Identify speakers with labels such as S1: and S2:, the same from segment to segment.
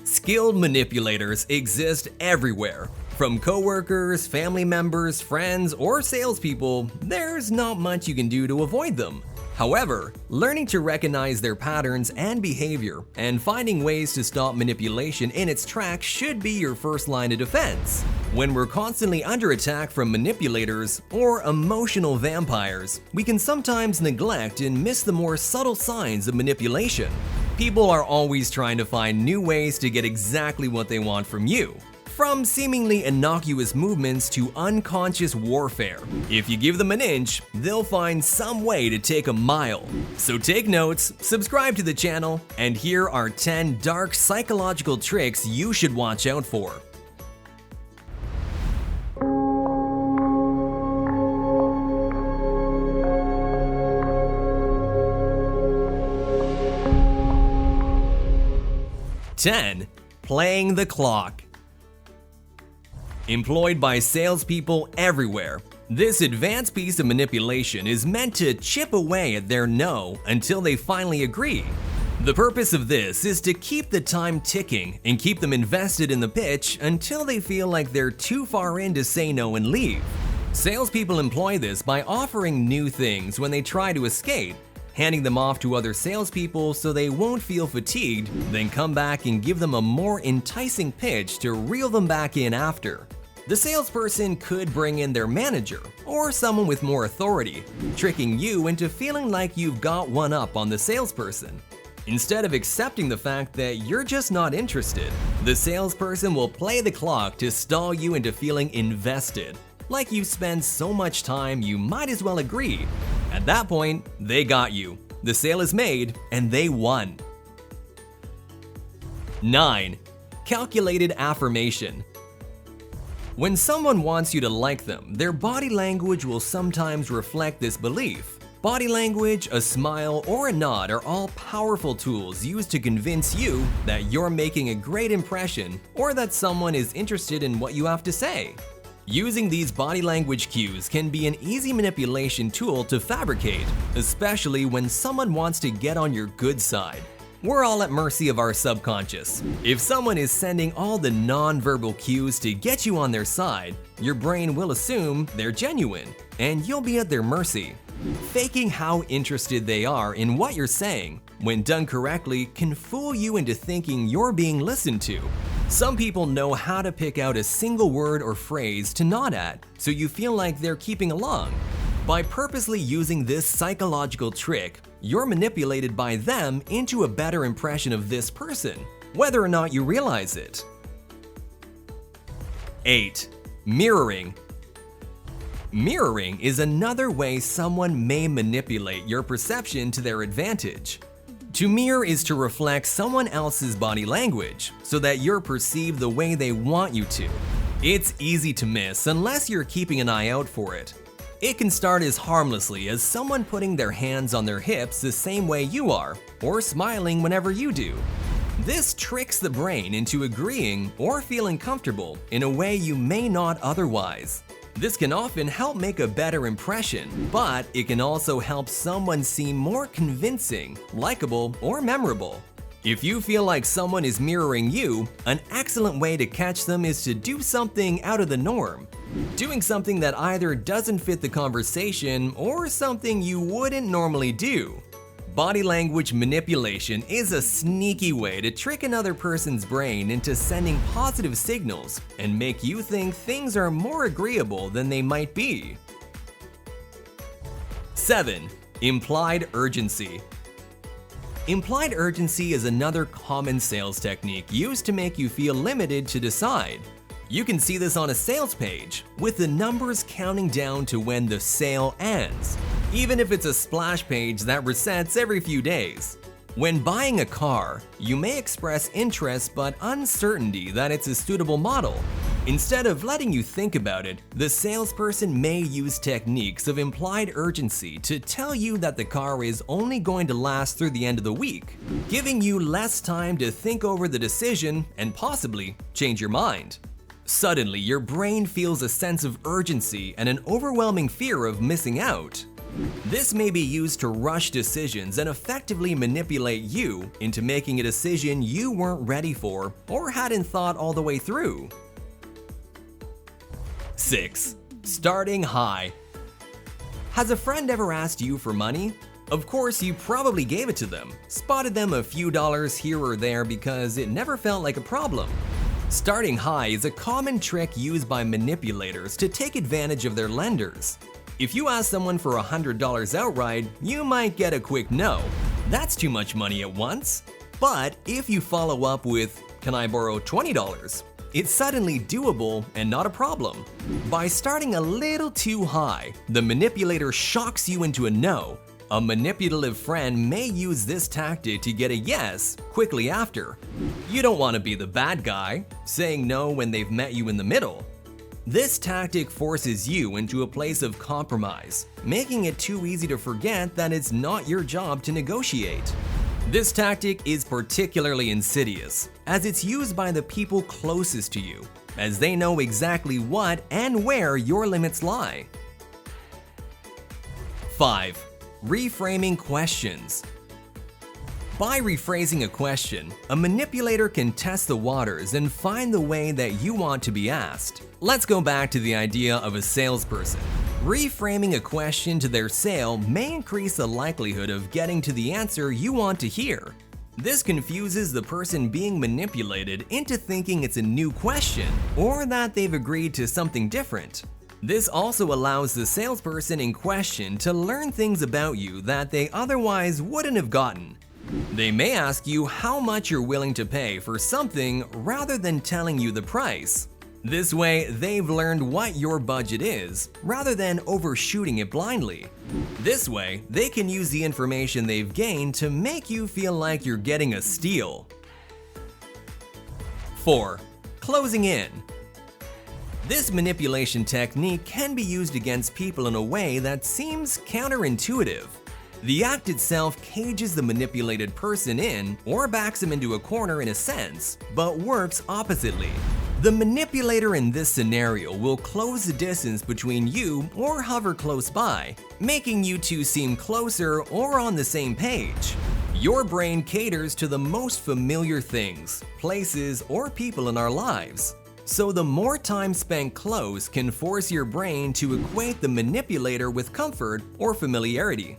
S1: Skilled manipulators exist everywhere. From coworkers, family members, friends, or salespeople, there's not much you can do to avoid them. However, learning to recognize their patterns and behavior and finding ways to stop manipulation in its tracks should be your first line of defense. When we're constantly under attack from manipulators or emotional vampires, we can sometimes neglect and miss the more subtle signs of manipulation. People are always trying to find new ways to get exactly what they want from you. From seemingly innocuous movements to unconscious warfare. If you give them an inch, they'll find some way to take a mile. So take notes, subscribe to the channel, and here are 10 dark psychological tricks you should watch out for. Playing the clock. Employed by salespeople everywhere, this advanced piece of manipulation is meant to chip away at their no until they finally agree. The purpose of this is to keep the time ticking and keep them invested in the pitch until they feel like they're too far in to say no and leave. Salespeople employ this by offering new things when they try to escape, handing them off to other salespeople so they won't feel fatigued, then come back and give them a more enticing pitch to reel them back in after. The salesperson could bring in their manager or someone with more authority, tricking you into feeling like you've got one up on the salesperson. Instead of accepting the fact that you're just not interested, the salesperson will play the clock to stall you into feeling invested, like you spend so much time you might as well agree. At that point, they got you. The sale is made and they won. 9. Calculated affirmation. When someone wants you to like them, their body language will sometimes reflect this belief. Body language, a smile, or a nod are all powerful tools used to convince you that you're making a great impression or that someone is interested in what you have to say. Using these body language cues can be an easy manipulation tool to fabricate, especially when someone wants to get on your good side. We're all at mercy of our subconscious. If someone is sending all the non-verbal cues to get you on their side, your brain will assume they're genuine, and you'll be at their mercy. Faking how interested they are in what you're saying, when done correctly, can fool you into thinking you're being listened to. Some people know how to pick out a single word or phrase to nod at, so you feel like they're keeping along. By purposely using this psychological trick, you're manipulated by them into a better impression of this person, whether or not you realize it. 8. Mirroring. Mirroring is another way someone may manipulate your perception to their advantage. To mirror is to reflect someone else's body language so that you're perceived the way they want you to. It's easy to miss unless you're keeping an eye out for it. It can start as harmlessly as someone putting their hands on their hips the same way you are, or smiling whenever you do. This tricks the brain into agreeing or feeling comfortable in a way you may not otherwise. This can often help make a better impression, but it can also help someone seem more convincing, likable, or memorable. If you feel like someone is mirroring you, an excellent way to catch them is to do something out of the norm. Doing something that either doesn't fit the conversation or something you wouldn't normally do. Body language manipulation is a sneaky way to trick another person's brain into sending positive signals and make you think things are more agreeable than they might be. 7. Implied urgency. Implied urgency is another common sales technique used to make you feel limited to decide. You can see this on a sales page, with the numbers counting down to when the sale ends, even if it's a splash page that resets every few days. When buying a car, you may express interest but uncertainty that it's a suitable model. Instead of letting you think about it, the salesperson may use techniques of implied urgency to tell you that the car is only going to last through the end of the week, giving you less time to think over the decision and possibly change your mind. Suddenly, your brain feels a sense of urgency and an overwhelming fear of missing out. This may be used to rush decisions and effectively manipulate you into making a decision you weren't ready for or hadn't thought all the way through. 6. Starting high. Has a friend ever asked you for money? Of course, you probably gave it to them, spotted them a few dollars here or there because it never felt like a problem. Starting high is a common trick used by manipulators to take advantage of their lenders. If you ask someone for $100 outright, you might get a quick no. That's too much money at once. But if you follow up with, "Can I borrow $20?" it's suddenly doable and not a problem. By starting a little too high, the manipulator shocks you into a no. A manipulative friend may use this tactic to get a yes quickly after. You don't want to be the bad guy, saying no when they've met you in the middle. This tactic forces you into a place of compromise, making it too easy to forget that it's not your job to negotiate. This tactic is particularly insidious, as it's used by the people closest to you, as they know exactly what and where your limits lie. 5. Reframing questions. By rephrasing a question, a manipulator can test the waters and find the way that you want to be asked. Let's go back to the idea of a salesperson. Reframing a question to their sale may increase the likelihood of getting to the answer you want to hear. This confuses the person being manipulated into thinking it's a new question or that they've agreed to something different. This also allows the salesperson in question to learn things about you that they otherwise wouldn't have gotten. They may ask you how much you're willing to pay for something rather than telling you the price. This way, they've learned what your budget is rather than overshooting it blindly. This way, they can use the information they've gained to make you feel like you're getting a steal. 4. Closing in. This manipulation technique can be used against people in a way that seems counterintuitive. The act itself cages the manipulated person in or backs him into a corner in a sense, but works oppositely. The manipulator in this scenario will close the distance between you or hover close by, making you two seem closer or on the same page. Your brain caters to the most familiar things, places, or people in our lives. So the more time spent close can force your brain to equate the manipulator with comfort or familiarity.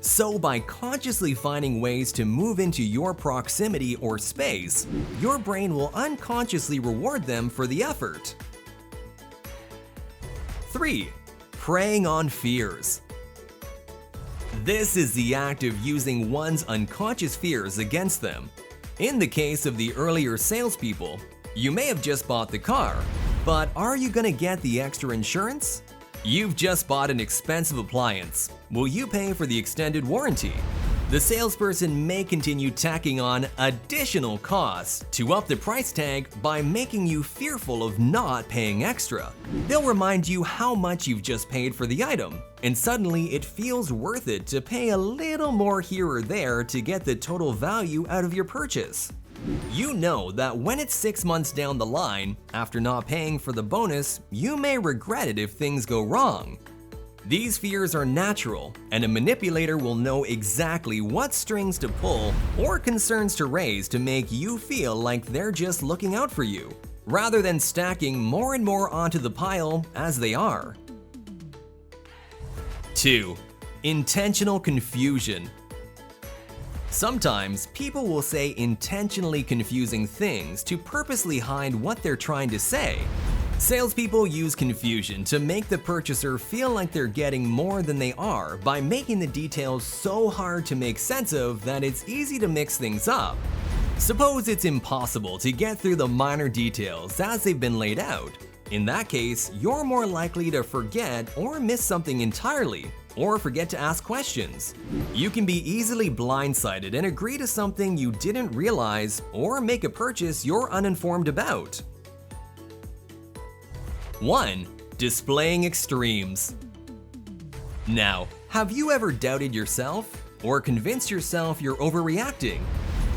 S1: So by consciously finding ways to move into your proximity or space, your brain will unconsciously reward them for the effort. 3. Preying on fears. This is the act of using one's unconscious fears against them. In the case of the earlier salespeople, you may have just bought the car, but are you gonna get the extra insurance? You've just bought an expensive appliance. Will you pay for the extended warranty? The salesperson may continue tacking on additional costs to up the price tag by making you fearful of not paying extra. They'll remind you how much you've just paid for the item, and suddenly it feels worth it to pay a little more here or there to get the total value out of your purchase. You know that when it's 6 months down the line, after not paying for the bonus, you may regret it if things go wrong. These fears are natural, and a manipulator will know exactly what strings to pull or concerns to raise to make you feel like they're just looking out for you, rather than stacking more and more onto the pile as they are. 2. Intentional confusion. Sometimes people will say intentionally confusing things to purposely hide what they're trying to say. Salespeople use confusion to make the purchaser feel like they're getting more than they are by making the details so hard to make sense of that it's easy to mix things up. Suppose it's impossible to get through the minor details as they've been laid out. In that case, you're more likely to forget or miss something entirely, or forget to ask questions. You can be easily blindsided and agree to something you didn't realize or make a purchase you're uninformed about. 1. Displaying extremes. Now, have you ever doubted yourself or convinced yourself you're overreacting?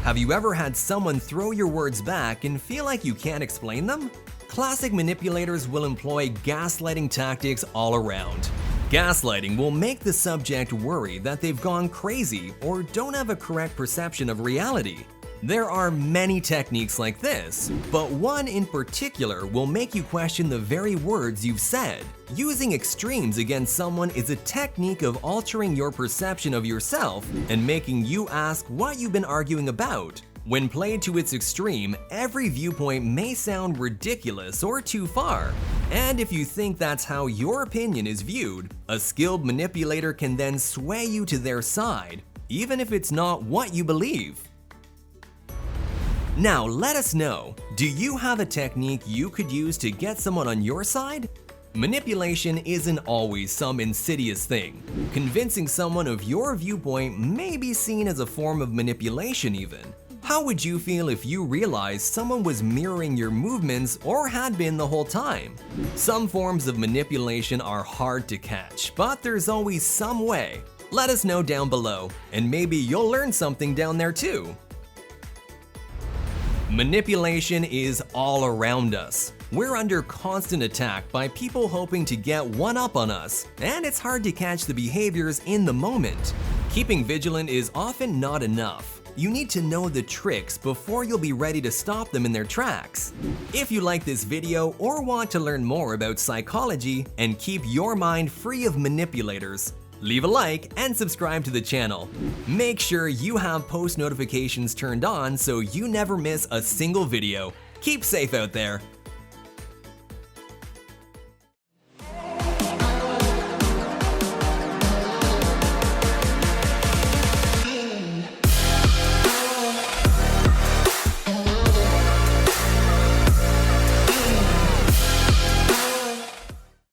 S1: Have you ever had someone throw your words back and feel like you can't explain them? Classic manipulators will employ gaslighting tactics all around. Gaslighting will make the subject worry that they've gone crazy or don't have a correct perception of reality. There are many techniques like this, but one in particular will make you question the very words you've said. Using extremes against someone is a technique of altering your perception of yourself and making you ask what you've been arguing about. When played to its extreme, every viewpoint may sound ridiculous or too far. And if you think that's how your opinion is viewed, a skilled manipulator can then sway you to their side, even if it's not what you believe. Now let us know, do you have a technique you could use to get someone on your side? Manipulation isn't always some insidious thing. Convincing someone of your viewpoint may be seen as a form of manipulation even. How would you feel if you realized someone was mirroring your movements or had been the whole time? Some forms of manipulation are hard to catch, but there's always some way. Let us know down below, and maybe you'll learn something down there too. Manipulation is all around us. We're under constant attack by people hoping to get one up on us, and it's hard to catch the behaviors in the moment. Keeping vigilant is often not enough. You need to know the tricks before you'll be ready to stop them in their tracks. If you like this video or want to learn more about psychology and keep your mind free of manipulators, leave a like and subscribe to the channel. Make sure you have post notifications turned on so you never miss a single video. Keep safe out there.